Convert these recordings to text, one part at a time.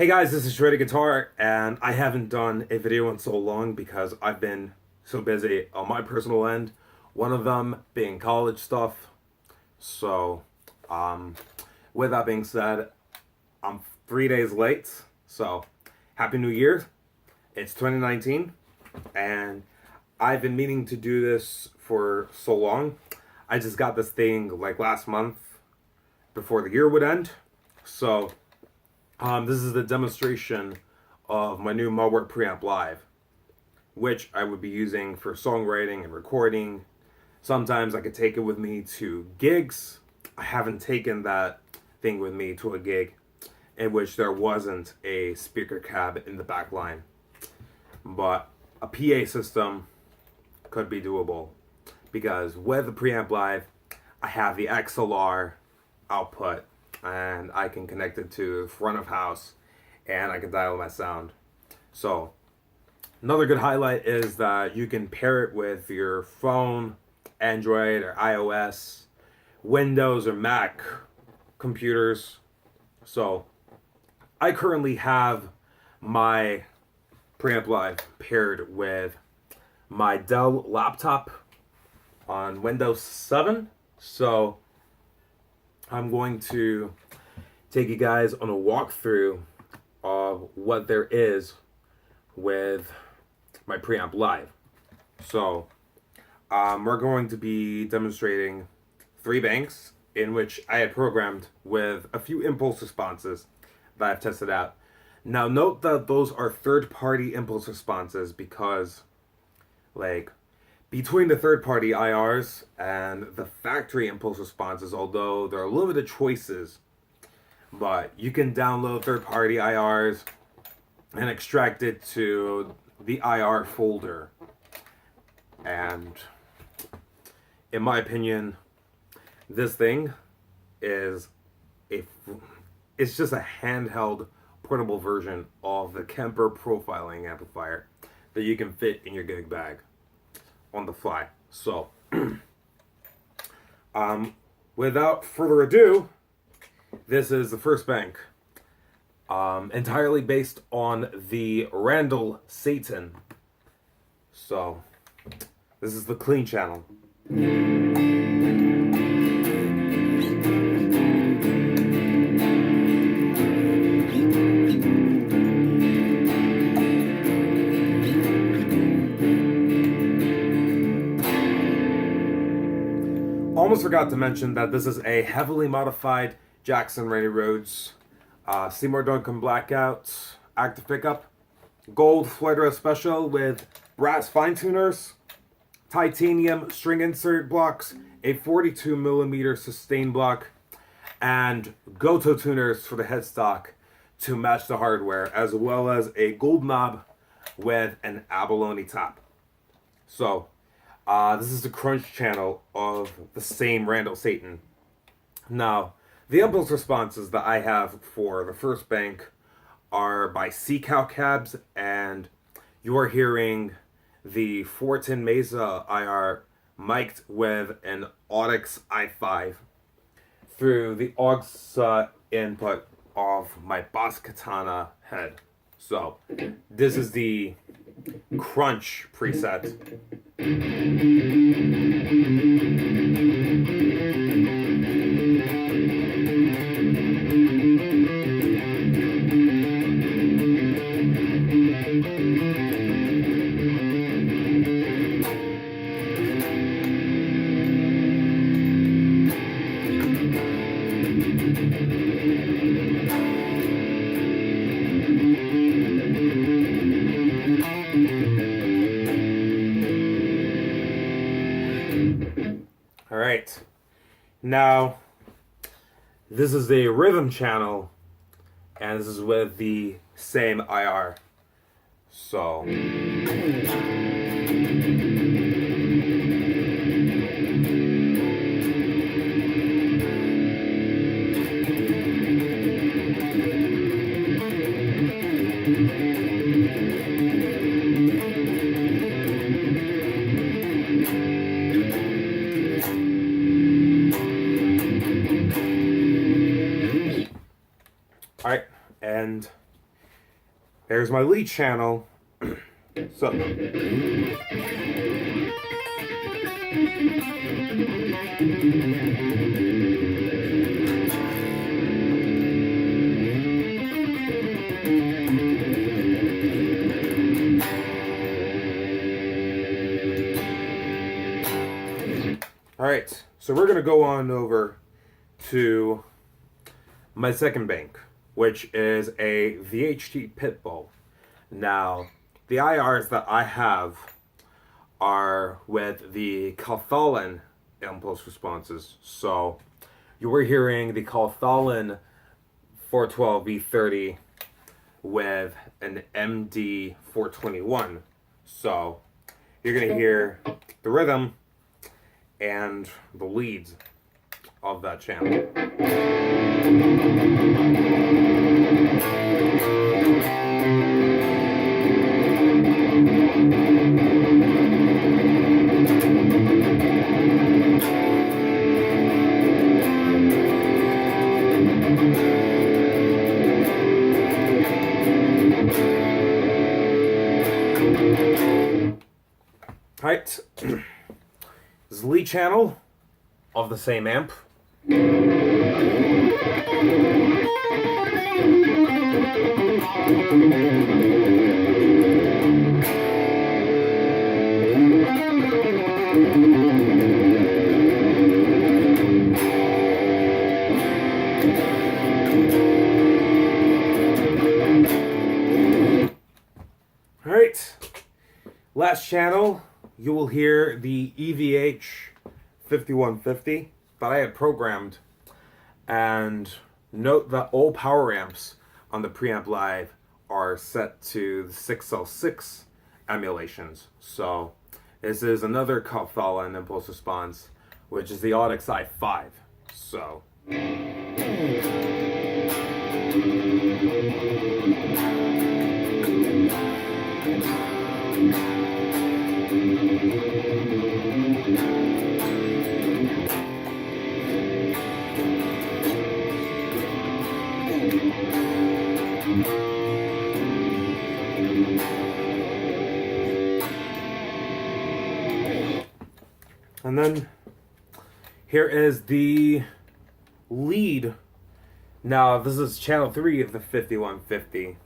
Hey guys, this is Shreddy Guitar, and I haven't done a video in so long because I've been so busy on my personal end. One of them being college stuff. So, with that being said, I'm 3 days late. So, Happy New Year. It's 2019, and I've been meaning to do this for so long. I just got this thing like last month before the year would end. So, this is the demonstration of my new Mooer Preamp Live, which I would be using for songwriting and recording. Sometimes I could take it with me to gigs. I haven't taken that thing with me to a gig in which there wasn't a speaker cab in the back line. But a PA system could be doable because with the Preamp Live, I have the XLR output and I can connect it to front of house and I can dial my sound. So another good highlight is that you can pair it with your phone, Android or iOS, Windows or Mac computers. So I currently have my Preamp Live paired with my Dell laptop on Windows 7. So I'm going to take you guys on a walkthrough of what there is with my Preamp Live. So we're going to be demonstrating 3 banks in which I had programmed with a few impulse responses that I've tested out. Now note that those are third-party impulse responses because between the third-party IRs and the factory impulse responses, although there are limited choices, but you can download third-party IRs and extract it to the IR folder. And in my opinion, this thing is it's just a handheld portable version of the Kemper profiling amplifier that you can fit in your gig bag on the fly. So without further ado, this is the first bank, entirely based on the Randall Satan. So this is the clean channel. Almost forgot to mention that this is a heavily modified Jackson Rainy Rhodes Seymour Duncan Blackout active pickup, gold Flighter special with brass fine tuners, titanium string insert blocks, a 42mm sustain block, and Goto tuners for the headstock to match the hardware, as well as a gold knob with an abalone top. So this is the crunch channel of the same Randall Satan. Now, the impulse responses that I have for the first bank are by C-Cow cabs, and you're hearing the Fortin Mesa IR mic'd with an Audix i5 through the aux input of my Boss Katana head. So, this is the crunch preset. Alright, now this is a rhythm channel, and this is with the same IR. So Alright, and There's my lead channel. So alright, so we're gonna go on over to my second bank, which is a VHT Pitbull. Now, the IRs that I have are with the Calthalin impulse responses. So you were hearing the Calthalin 412V30 with an MD 421. So you're going to hear the rhythm and the leads of that channel. Alright, this is the lead channel of the same amp. Alright, last channel, you will hear the EVH 5150 that I had programmed. And note that all power amps on the Preamp Live are set to the 6L6 emulations. So this is another Calthalin impulse response, which is the Audix i5. So and then here is the lead. Now this is channel 3 of the 5150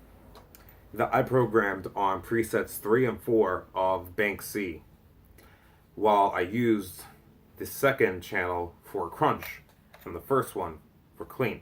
that I programmed on presets 3 and 4 of Bank C, while I used the second channel for crunch and the first one for clean.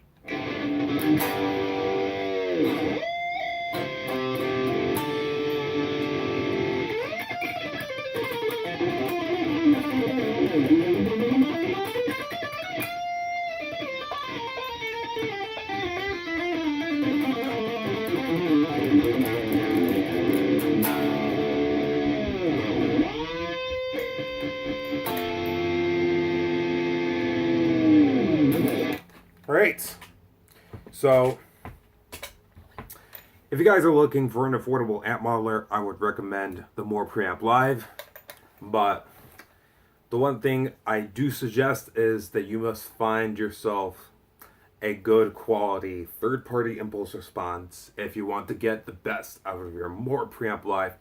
Alright, so if you guys are looking for an affordable amp modeler, I would recommend the Mooer Preamp Live. But the one thing I do suggest is that you must find yourself a good quality third-party impulse response if you want to get the best out of your Mooer Preamp Live.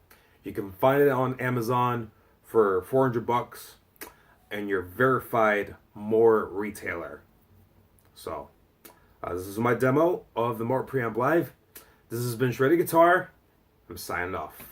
You can find it on Amazon for $400 and your verified Mooer retailer. So, this is my demo of the Mooer Preamp Live. This has been Shreddy Guitar. I'm signing off.